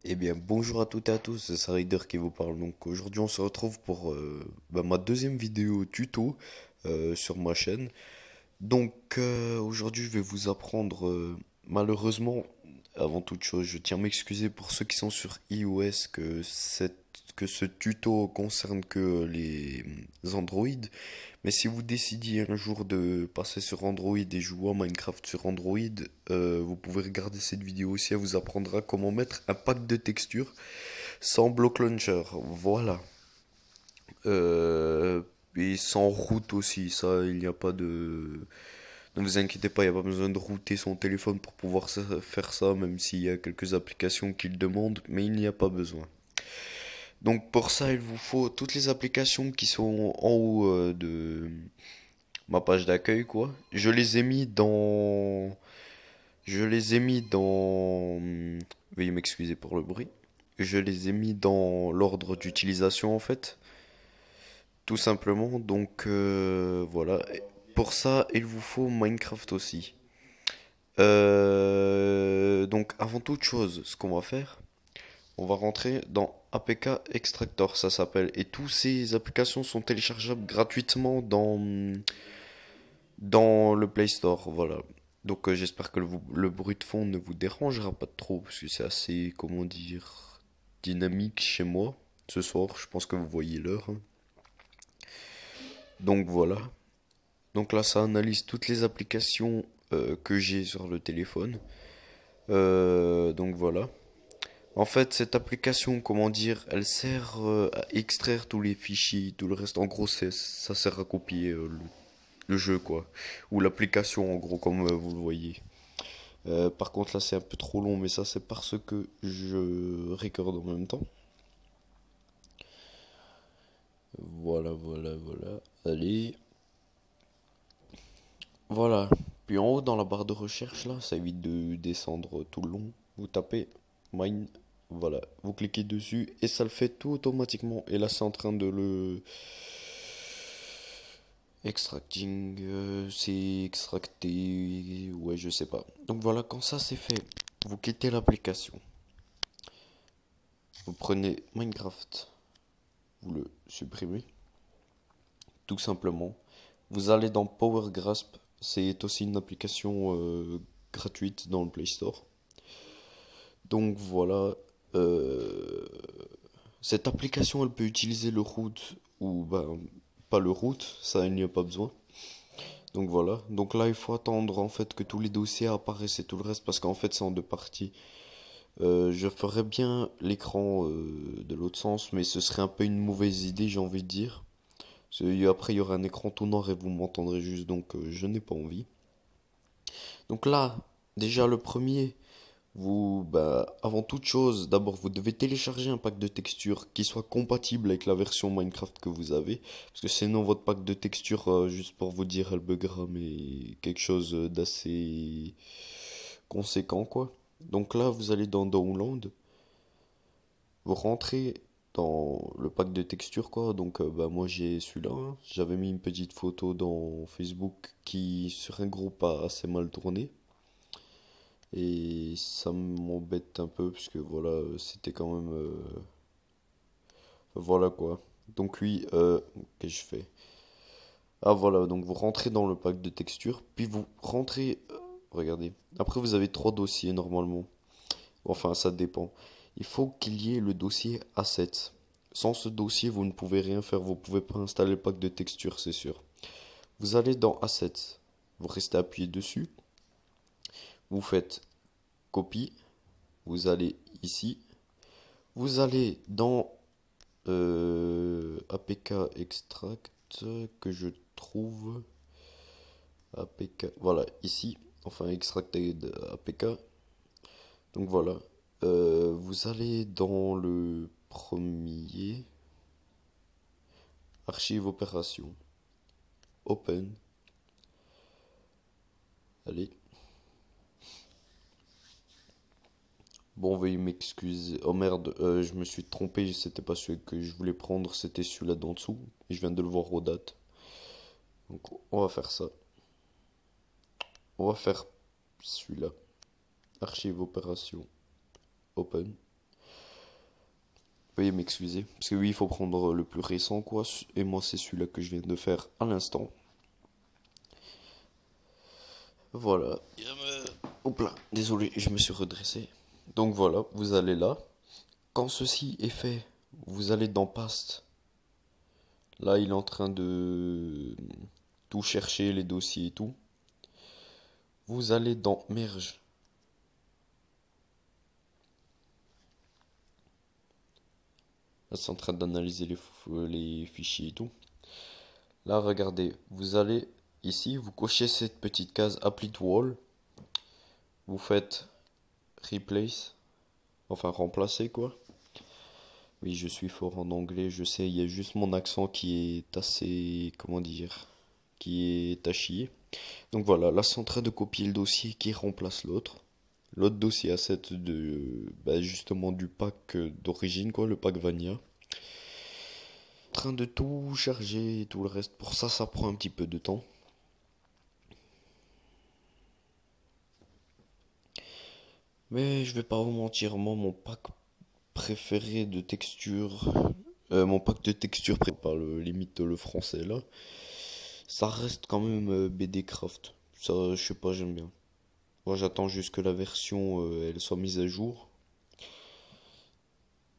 Eh bien, bonjour à toutes et à tous, c'est Rider qui vous parle. Donc aujourd'hui, on se retrouve pour ma deuxième vidéo tuto sur ma chaîne. Donc aujourd'hui, je vais vous apprendre, malheureusement, avant toute chose, je tiens à m'excuser pour ceux qui sont sur iOS que ce tuto concerne que les Android. Mais si vous décidiez un jour de passer sur Android et jouer à Minecraft sur Android, vous pouvez regarder cette vidéo aussi, elle vous apprendra comment mettre un pack de textures sans block launcher. Voilà. Euh, et sans route aussi, ça, il n'y a pas de... Ne vous inquiétez pas, il n'y a pas besoin de router son téléphone pour pouvoir faire ça, même s'il y a quelques applications qui le demandent, mais il n'y a pas besoin. Donc pour ça, il vous faut toutes les applications qui sont en haut de ma page d'accueil, quoi. Je les ai mis dans... Veuillez m'excuser pour le bruit. Je les ai mis dans l'ordre d'utilisation, en fait. Tout simplement. Donc, voilà. Pour ça, il vous faut Minecraft aussi. Donc, avant toute chose, ce qu'on va faire, on va rentrer dans APK Extractor, ça s'appelle. Et toutes ces applications sont téléchargeables gratuitement dans le Play Store, voilà. Donc j'espère que le bruit de fond ne vous dérangera pas trop, parce que c'est assez, comment dire, dynamique chez moi. Ce soir, je pense que vous voyez l'heure, hein. Donc voilà. Donc là, ça analyse toutes les applications que j'ai sur le téléphone. Donc voilà. En fait, cette application, comment dire, elle sert à extraire tous les fichiers, tout le reste. En gros, ça sert à copier le jeu, quoi. Ou l'application, en gros, comme vous le voyez. Par contre, là, c'est un peu trop long, mais ça, c'est parce que je recorde en même temps. Voilà, voilà, voilà. Allez. Voilà. Puis en haut, dans la barre de recherche, là, ça évite de descendre tout le long. Vous tapez Mine. Voilà. Vous cliquez dessus et ça le fait tout automatiquement. Et là, c'est en train de le... Extracting, c'est extracté, ouais, je sais pas. Donc voilà, quand ça c'est fait, vous quittez l'application. Vous prenez Minecraft, vous le supprimez, tout simplement. Vous allez dans Power Grasp, c'est aussi une application gratuite dans le Play Store. Donc voilà, euh, cette application elle peut utiliser le root ou ben, pas le root, ça il n'y a pas besoin. Donc voilà, donc là il faut attendre en fait que tous les dossiers apparaissent et tout le reste parce qu'en fait c'est en deux parties. Je ferais bien l'écran de l'autre sens, mais ce serait un peu une mauvaise idée, j'ai envie de dire. Après, il y aura un écran tout noir et vous m'entendrez juste, donc je n'ai pas envie. Donc là, déjà le premier, avant toute chose, d'abord vous devez télécharger un pack de textures qui soit compatible avec la version Minecraft que vous avez, parce que sinon votre pack de textures, juste pour vous dire, elle buggera, mais quelque chose d'assez conséquent quoi. Donc là, vous allez dans Download, vous rentrez dans le pack de textures quoi. Donc moi j'ai celui-là, hein. J'avais mis une petite photo dans Facebook qui sur un groupe a assez mal tourné. Et ça m'embête un peu puisque voilà, c'était quand même voilà quoi. Donc oui, qu'est-ce que je fais? Ah voilà, donc vous rentrez dans le pack de textures, puis vous rentrez, regardez. Après vous avez trois dossiers normalement. Enfin, ça dépend. Il faut qu'il y ait le dossier Assets. Sans ce dossier, vous ne pouvez rien faire. Vous ne pouvez pas installer le pack de texture, c'est sûr. Vous allez dans Assets. Vous restez appuyé dessus. Vous faites copie. Vous allez ici. Vous allez dans APK Extract que je trouve. APK. Voilà, ici. Enfin, Extracted APK. Donc voilà. Vous allez dans le premier. Archive opération. Open. Allez. Bon, veuillez m'excuser. Oh merde, je me suis trompé. C'était pas celui que je voulais prendre. C'était celui-là d'en dessous. Et je viens de le voir aux dates. Donc, on va faire ça. On va faire celui-là. Archive opération. Open. Veuillez m'excuser. Parce que oui, il faut prendre le plus récent, quoi. Et moi, c'est celui-là que je viens de faire à l'instant. Voilà. Hop là, désolé, je me suis redressé. Donc voilà, vous allez là. Quand ceci est fait, vous allez dans Paste. Là, il est en train de tout chercher, les dossiers et tout. Vous allez dans Merge. Là, c'est en train d'analyser les fichiers et tout. Là, regardez, vous allez ici, vous cochez cette petite case Apply to All. Vous faites Replace, enfin remplacer quoi. Oui, je suis fort en anglais, je sais, il y a juste mon accent qui est assez, comment dire, qui est à chier. Donc voilà, là c'est en train de copier le dossier qui remplace l'autre. L'autre dossier a cette de, bah, justement du pack d'origine quoi, le pack Vania. En train de tout charger et tout le reste. Pour ça, ça prend un petit peu de temps. Mais je vais pas vous mentir, moi mon pack préféré de texture, mon pack de texture préféré par le limite le français là, ça reste quand même BD Craft. Ça, je sais pas, j'aime bien. Moi, j'attends juste que la version elle soit mise à jour.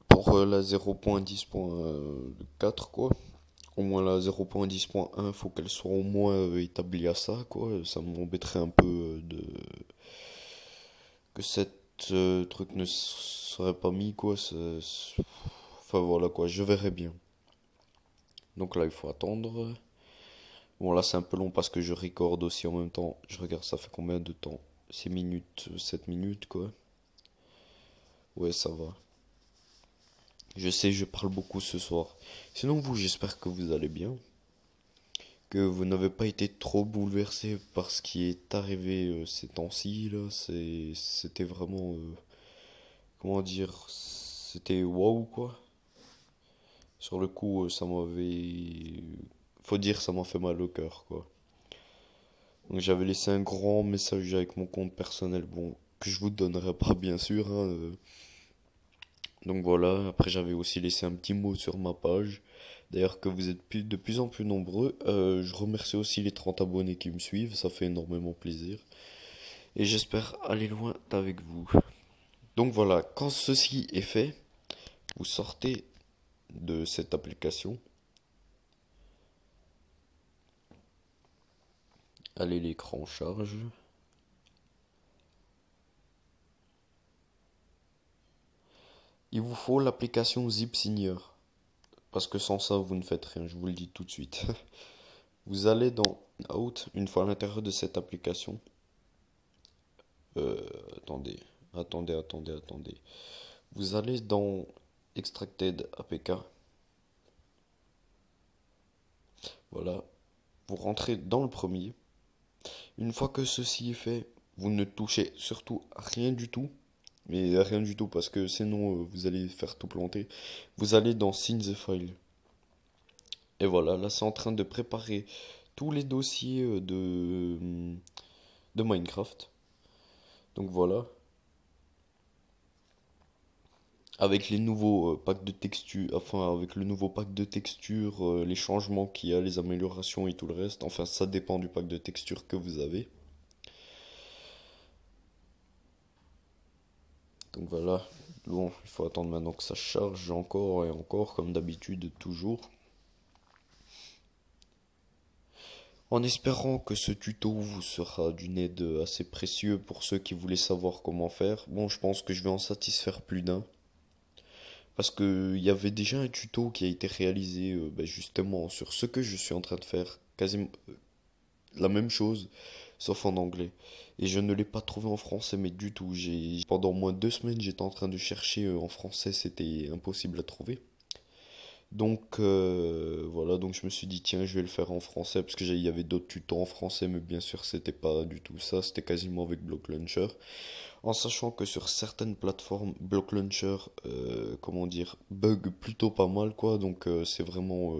Pour la 0.10.4 quoi. Au moins la 0.10.1, faut qu'elle soit au moins établie à ça quoi. Ça m'embêterait un peu que cette truc ne serait pas mis quoi. Enfin voilà quoi, je verrai bien. Donc là, il faut attendre. Bon, là, c'est un peu long parce que je recorde aussi en même temps. Je regarde, ça fait combien de temps? 6 minutes, 7 minutes, quoi. Ouais, ça va. Je sais, je parle beaucoup ce soir. Sinon, vous, j'espère que vous allez bien. Que vous n'avez pas été trop bouleversé par ce qui est arrivé ces temps-ci, là. C'était vraiment... comment dire? C'était waouh, quoi. Sur le coup, ça m'avait... Faut dire, ça m'a fait mal au cœur, quoi. Donc j'avais laissé un grand message avec mon compte personnel, bon, que je vous donnerai pas bien sûr, hein, donc voilà, après j'avais aussi laissé un petit mot sur ma page. D'ailleurs que vous êtes de plus en plus nombreux. Je remercie aussi les 30 abonnés qui me suivent, ça fait énormément plaisir. Et j'espère aller loin avec vous. Donc voilà, quand ceci est fait, vous sortez de cette application. Allez, l'écran charge. Il vous faut l'application ZipSigner. Parce que sans ça, vous ne faites rien, je vous le dis tout de suite. Vous allez dans Out, une fois à l'intérieur de cette application. Euh, attendez, attendez. Vous allez dans Extracted APK. Voilà. Vous rentrez dans le premier. Une fois que ceci est fait, vous ne touchez surtout à rien du tout. Mais rien du tout parce que sinon vous allez faire tout planter. Vous allez dans Sync the File. Et voilà, là c'est en train de préparer tous les dossiers de Minecraft. Donc voilà. Avec les nouveaux packs de textures, enfin avec le nouveau pack de textures, les changements qu'il y a, les améliorations et tout le reste. Enfin, ça dépend du pack de textures que vous avez. Donc voilà. Bon, il faut attendre maintenant que ça charge encore et encore, comme d'habitude, toujours. En espérant que ce tuto vous sera d'une aide assez précieuse pour ceux qui voulaient savoir comment faire. Bon, je pense que je vais en satisfaire plus d'un. Parce que il y avait déjà un tuto qui a été réalisé justement sur ce que je suis en train de faire. Quasiment la même chose, sauf en anglais. Et je ne l'ai pas trouvé en français, mais du tout. Pendant moins de 2 semaines, j'étais en train de chercher en français, c'était impossible à trouver. Donc voilà, donc je me suis dit tiens je vais le faire en français parce que il y avait d'autres tutos en français mais bien sûr c'était pas du tout ça, c'était quasiment avec Block Launcher. En sachant que sur certaines plateformes Block Launcher, comment dire, bug plutôt pas mal quoi, donc c'est vraiment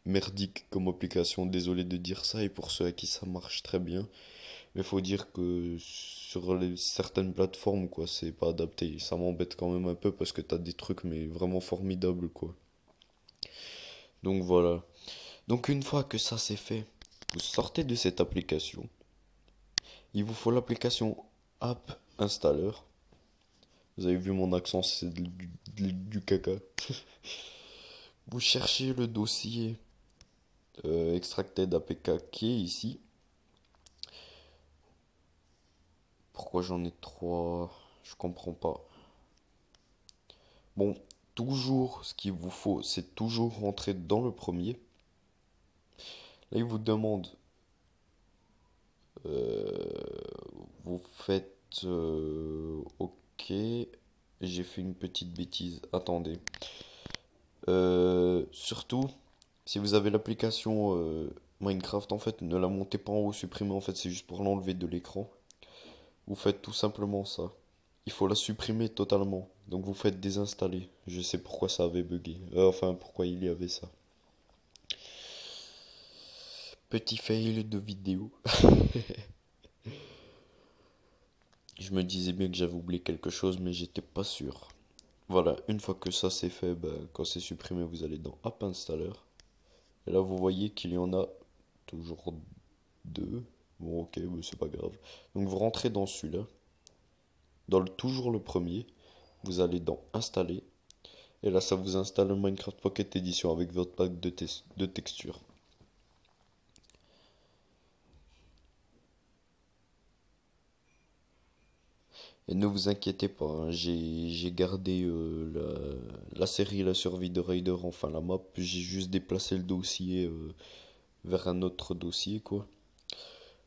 merdique comme application, désolé de dire ça et pour ceux à qui ça marche très bien, Mais faut dire que sur certaines plateformes, quoi, c'est pas adapté. Ça m'embête quand même un peu parce que t'as des trucs, mais vraiment formidables, quoi. Donc voilà. Donc une fois que ça c'est fait, vous sortez de cette application. Il vous faut l'application App Installer. Vous avez vu mon accent, c'est du caca. Vous cherchez le dossier extracted APK qui est ici. Pourquoi j'en ai trois? Je comprends pas. Bon, toujours, ce qu'il vous faut, c'est toujours rentrer dans le premier. Là, il vous demande, vous faites, ok, j'ai fait une petite bêtise. Attendez. Surtout, si vous avez l'application Minecraft, en fait, ne la montez pas en haut, supprimez. En fait, c'est juste pour l'enlever de l'écran. Vous faites tout simplement ça. Il faut la supprimer totalement. Donc vous faites désinstaller. Je sais pourquoi ça avait bugué. Enfin, pourquoi il y avait ça. Petit fail de vidéo. Je me disais bien que j'avais oublié quelque chose, mais j'étais pas sûr. Voilà, une fois que ça c'est fait, bah, quand c'est supprimé, vous allez dans App Installer. Et là, vous voyez qu'il y en a toujours deux. Bon, ok, mais c'est pas grave. Donc vous rentrez dans celui-là. Toujours le premier. Vous allez dans Installer. Et là, ça vous installe un Minecraft Pocket Edition avec votre pack de textures. Et ne vous inquiétez pas, hein, j'ai gardé la série La survie de Raider, enfin la map. J'ai juste déplacé le dossier vers un autre dossier, quoi.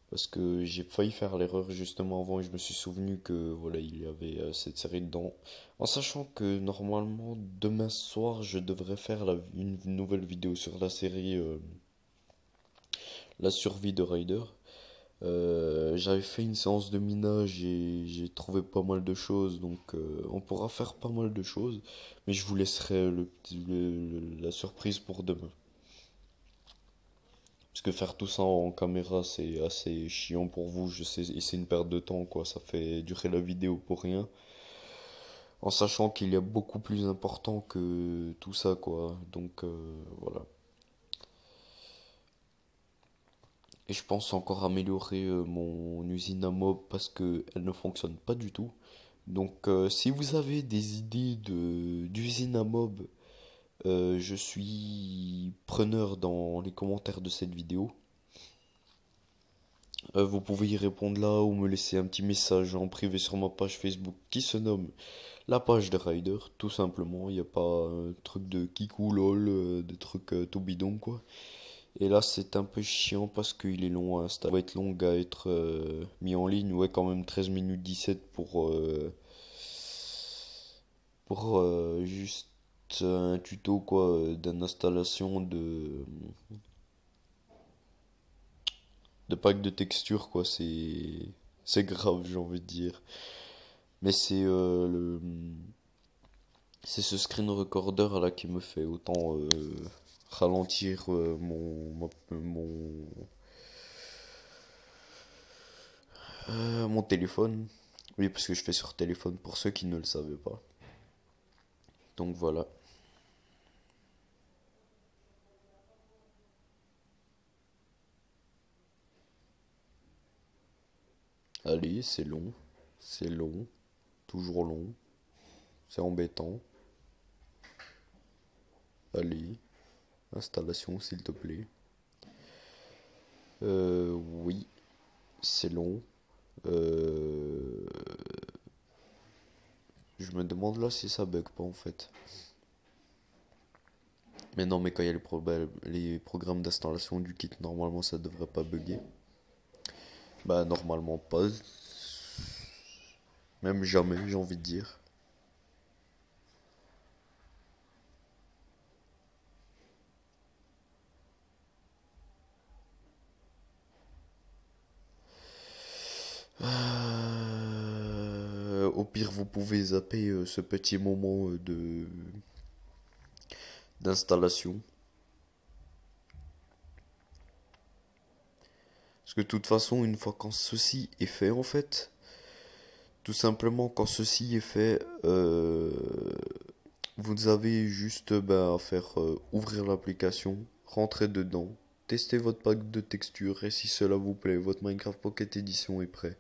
Parce que j'ai failli faire l'erreur justement avant et je me suis souvenu que voilà, il y avait cette série dedans. En sachant que normalement demain soir je devrais faire une nouvelle vidéo sur la série La survie de Ryder. J'avais fait une séance de minage et j'ai trouvé pas mal de choses, donc on pourra faire pas mal de choses, mais je vous laisserai la surprise pour demain. Parce que faire tout ça en caméra, c'est assez chiant pour vous, je sais, et c'est une perte de temps, quoi. Ça fait durer la vidéo pour rien. En sachant qu'il y a beaucoup plus important que tout ça, quoi. Donc, voilà. Et je pense encore améliorer mon usine à mob parce que elle ne fonctionne pas du tout. Donc, si vous avez des idées d'usine à mob, je suis preneur dans les commentaires de cette vidéo. Vous pouvez y répondre là ou me laisser un petit message en privé sur ma page Facebook qui se nomme la page de Ryder, tout simplement. Il n'y a pas un truc de kikou lol, des trucs tout bidon quoi. Et là c'est un peu chiant parce qu'il est long à installer. Il va être long à être mis en ligne. Ouais, quand même 13 minutes 17 pour juste un tuto quoi d'installation de pack de texture quoi. C'est grave, j'ai envie de dire. Mais c'est ce screen recorder là qui me fait autant ralentir mon téléphone. Oui, parce que je fais sur téléphone pour ceux qui ne le savaient pas. Donc voilà. Allez, c'est long, toujours long, c'est embêtant. Allez, installation s'il te plaît. Oui, c'est long. Euh, je me demande là si ça bug pas en fait. Mais non, mais quand il y a les programmes d'installation du kit, normalement ça devrait pas bugger. Bah normalement pas. Même jamais, j'ai envie de dire. Au pire, vous pouvez zapper ce petit moment de d'installation. Parce que de toute façon, une fois quand ceci est fait, en fait, tout simplement quand ceci est fait, vous avez juste à faire ouvrir l'application, rentrer dedans, tester votre pack de textures et si cela vous plaît, votre Minecraft Pocket Edition est prêt.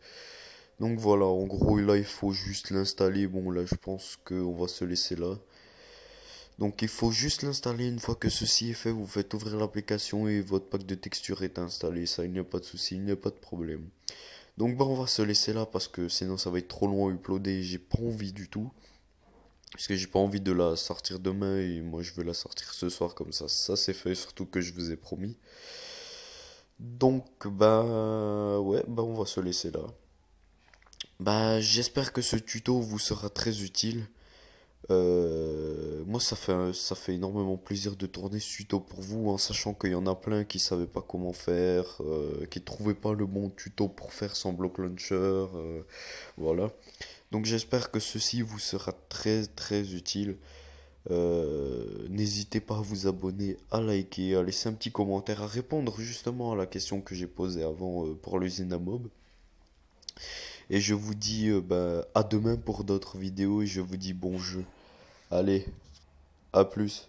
Donc voilà, en gros là il faut juste l'installer. Bon là je pense qu'on va se laisser là. Donc il faut juste l'installer. Une fois que ceci est fait, vous faites ouvrir l'application et votre pack de texture est installé. Ça, il n'y a pas de souci, il n'y a pas de problème. Donc on va se laisser là parce que sinon ça va être trop long à uploader. J'ai pas envie du tout. Parce que j'ai pas envie de la sortir demain et moi je veux la sortir ce soir comme ça c'est fait, surtout que je vous ai promis. Donc ouais, on va se laisser là. J'espère que ce tuto vous sera très utile. Moi, ça fait énormément plaisir de tourner ce tuto pour vous, en sachant qu'il y en a plein qui savaient pas comment faire, qui trouvaient pas le bon tuto pour faire sans bloc launcher, voilà. Donc j'espère que ceci vous sera très très utile. N'hésitez pas à vous abonner, à liker, à laisser un petit commentaire, à répondre justement à la question que j'ai posée avant pour l'usine à mob. Et je vous dis à demain pour d'autres vidéos et je vous dis bon jeu. Allez, à plus.